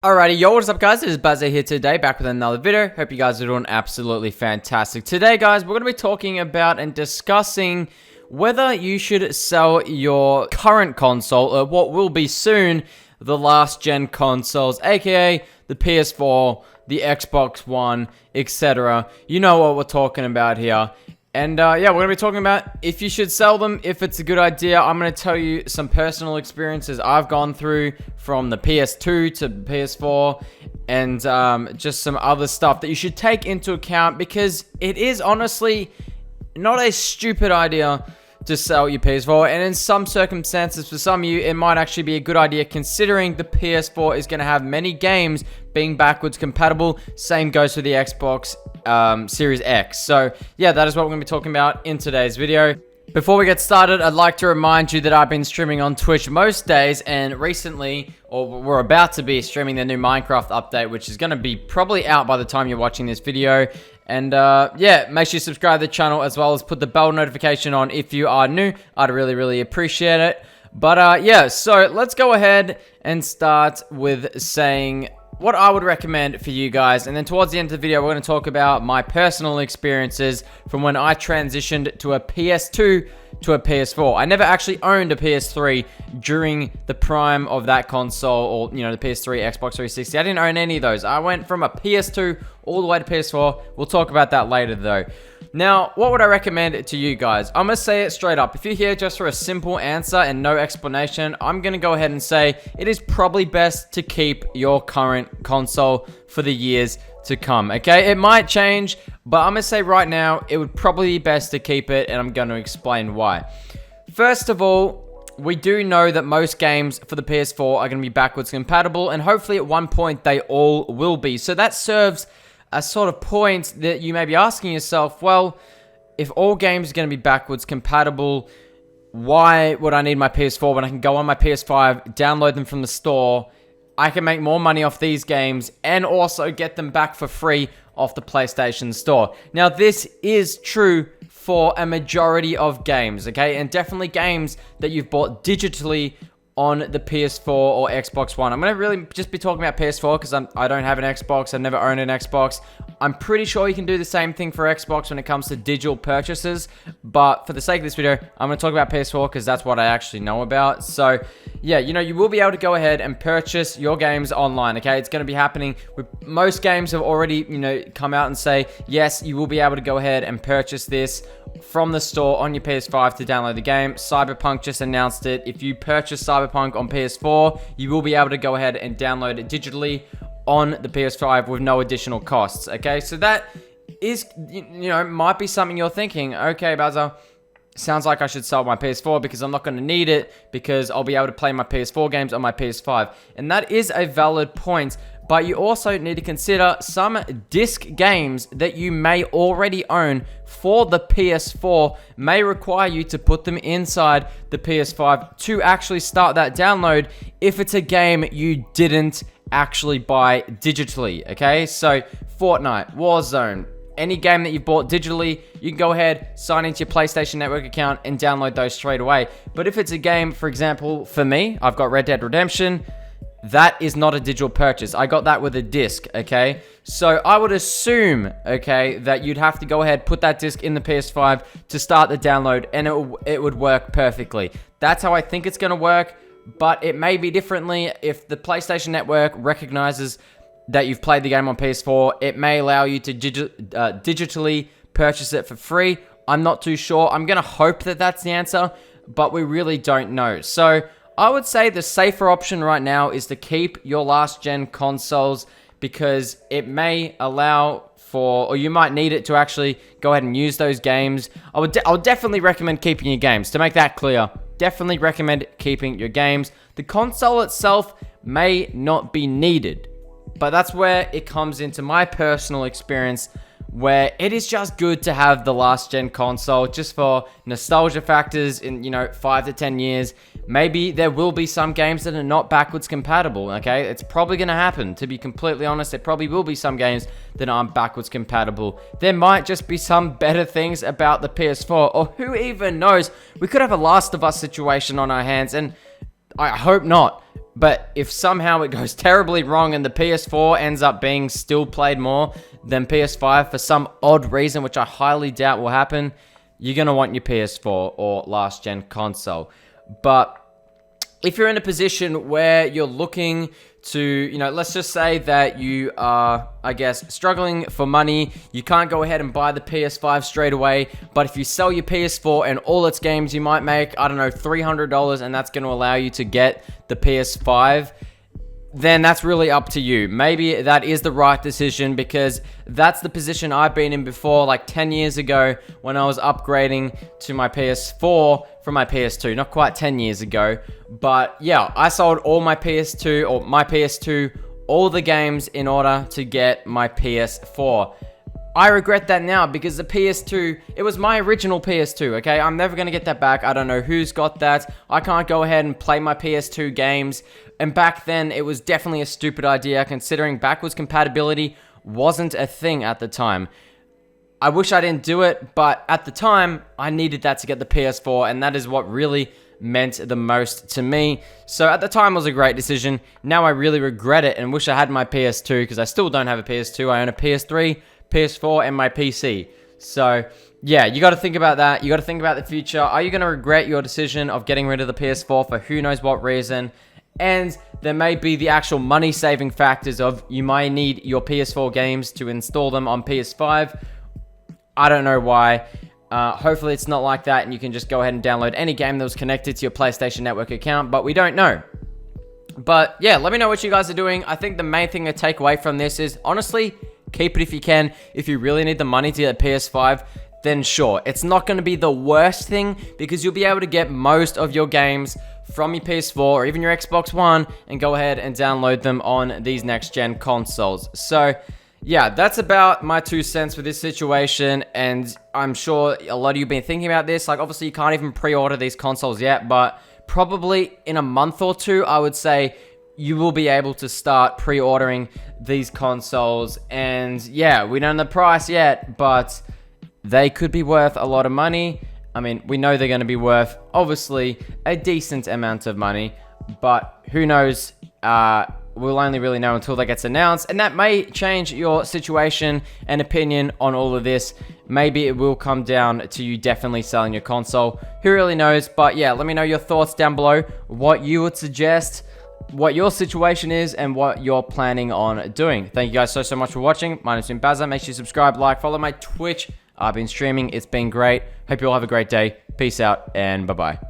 Alrighty, yo, what's up guys? It is Buzzer here today, back with another video. Hope you guys are doing absolutely fantastic. Today guys, we're going to be talking about and discussing whether you should sell your current console, or what will be soon the last gen consoles, aka the PS4, the Xbox One, etc. You know what we're talking about here. And yeah, we're going to be talking about if you should sell them, if it's a good idea. I'm going to tell you some personal experiences I've gone through from the PS2 to PS4 and just some other stuff that you should take into account, because it is honestly not a stupid idea to sell your PS4, and in some circumstances for some of you it might actually be a good idea, considering the PS4 is going to have many games being backwards compatible. Same goes for the Xbox Series X. So yeah, that is what we're going to be talking about in today's video. Before we get started, I'd like to remind you that I've been streaming on Twitch most days, and recently, or we're about to be streaming the new Minecraft update, which is going to be probably out by the time you're watching this video. And yeah, make sure you subscribe to the channel, as well as put the bell notification on if you are new. I'd really appreciate it. But yeah, so let's go ahead and start with saying what I would recommend for you guys, and then towards the end of the video we're going to talk about my personal experiences from when I transitioned to a PS2 to a PS4. I never actually owned a PS3 during the prime of that console, or you know, the PS3, Xbox 360. I didn't own any of those. I went from a PS2 all the way to PS4. We'll talk about that later though. Now, what would I recommend to you guys? I'm going to say it straight up. If you're here just for a simple answer and no explanation, I'm going to go ahead and say it is probably best to keep your current console for the years to come, okay? It might change, but I'm going to say right now, it would probably be best to keep it, and I'm going to explain why. First of all, we do know that most games for the PS4 are going to be backwards compatible, and hopefully at one point they all will be. So that serves a sort of point that you may be asking yourself, well, if all games are going to be backwards compatible, why would I need my PS4 when I can go on my PS5, download them from the store? I can make more money off these games and also get them back for free off the PlayStation Store. Now, this is true for a majority of games, okay? And definitely games that you've bought digitally on the PS4 or Xbox One. I'm going to really just be talking about PS4 because I don't have an Xbox. I've never owned an Xbox. I'm pretty sure you can do the same thing for Xbox when it comes to digital purchases. But for the sake of this video, I'm going to talk about PS4 because that's what I actually know about. So yeah, you know, you will be able to go ahead and purchase your games online, okay? It's going to be happening. Most games have already, you know, come out and say, yes, you will be able to go ahead and purchase this from the store on your PS5 to download the game. Cyberpunk just announced it. If you purchase Cyberpunk on PS4, you will be able to go ahead and download it digitally on the PS5 with no additional costs, okay? So that is, you know, might be something you're thinking, okay, Buzzer, sounds like I should sell my PS4 because I'm not going to need it, because I'll be able to play my PS4 games on my PS5. And that is a valid point, but you also need to consider some disc games that you may already own for the PS4 may require you to put them inside the PS5 to actually start that download if it's a game you didn't actually buy digitally, okay? So Fortnite, Warzone, any game that you bought digitally, you can go ahead, sign into your PlayStation Network account and download those straight away. But if it's a game, for example, for me, I've got Red Dead Redemption. That is not a digital purchase. I got that with a disc, okay? So I would assume, okay, that you'd have to go ahead, put that disc in the PS5 to start the download, and it would work perfectly. That's how I think it's going to work, but it may be differently. If the PlayStation Network recognizes that you've played the game on PS4, it may allow you to digitally purchase it for free. I'm not too sure. I'm going to hope that that's the answer, but we really don't know. So I would say the safer option right now is to keep your last gen consoles, because it may allow for, or you might need it to actually go ahead and use those games. I would definitely recommend keeping your games, to make that clear. Definitely recommend keeping your games. The console itself may not be needed, but that's where it comes into my personal experience, where it is just good to have the last gen console just for nostalgia factors. In, you know, 5 to 10 years, maybe there will be some games that are not backwards compatible, okay? It's probably going to happen, to be completely honest. There probably will be some games that aren't backwards compatible. There might just be some better things about the PS4, or who even knows? We could have a Last of Us situation on our hands, and I hope not. But if somehow it goes terribly wrong and the PS4 ends up being still played more than PS5 for some odd reason, which I highly doubt will happen, you're going to want your PS4 or last gen console. But if you're in a position where you're looking to, let's just say that you are, I guess, struggling for money, you can't go ahead and buy the PS5 straight away, but if you sell your PS4 and all its games, you might make, I don't know, $300, and that's going to allow you to get the PS5, then that's really up to you. Maybe that is the right decision, because that's the position I've been in before, like 10 years ago when I was upgrading to my PS4 from my PS2. Not quite 10 years ago, but yeah, I sold all my PS2, all the games in order to get my PS4. I regret that now, because the PS2, it was my original PS2, okay? I'm never going to get that back. I don't know who's got that. I can't go ahead and play my PS2 games. And back then, it was definitely a stupid idea, considering backwards compatibility wasn't a thing at the time. I wish I didn't do it, but at the time, I needed that to get the PS4, and that is what really meant the most to me. So at the time, it was a great decision. Now I really regret it and wish I had my PS2, because I still don't have a PS2. I own a PS3, PS4, and my PC. So yeah, you got to think about that. You got to think about the future. Are you going to regret your decision of getting rid of the PS4 for who knows what reason? And there may be the actual money saving factors of you might need your PS4 games to install them on PS5. I don't know why. Hopefully it's not like that, and you can just go ahead and download any game that was connected to your PlayStation Network account, but we don't know. But yeah, let me know what you guys are doing. I think the main thing to take away from this is, honestly, keep it if you can. If you really need the money to get a PS5, then sure. It's not going to be the worst thing, because you'll be able to get most of your games from your PS4 or even your Xbox One and go ahead and download them on these next-gen consoles. So yeah, that's about my 2 cents for this situation, and I'm sure a lot of you have been thinking about this. Like, obviously, you can't even pre-order these consoles yet, but probably in a month or two, I would say you will be able to start pre-ordering these consoles. And yeah, we don't know the price yet, but they could be worth a lot of money. I mean, we know they're going to be worth, obviously, a decent amount of money, but who knows? We'll only really know until that gets announced, and that may change your situation and opinion on all of this. Maybe it will come down to you definitely selling your console. Who really knows? But yeah, let me know your thoughts down below, what you would suggest, what your situation is, and what you're planning on doing. Thank you guys so much for watching. My name's been Bazza. Make sure you subscribe, like, follow my Twitch. I've been streaming. It's been great. Hope you all have a great day. Peace out, and bye-bye.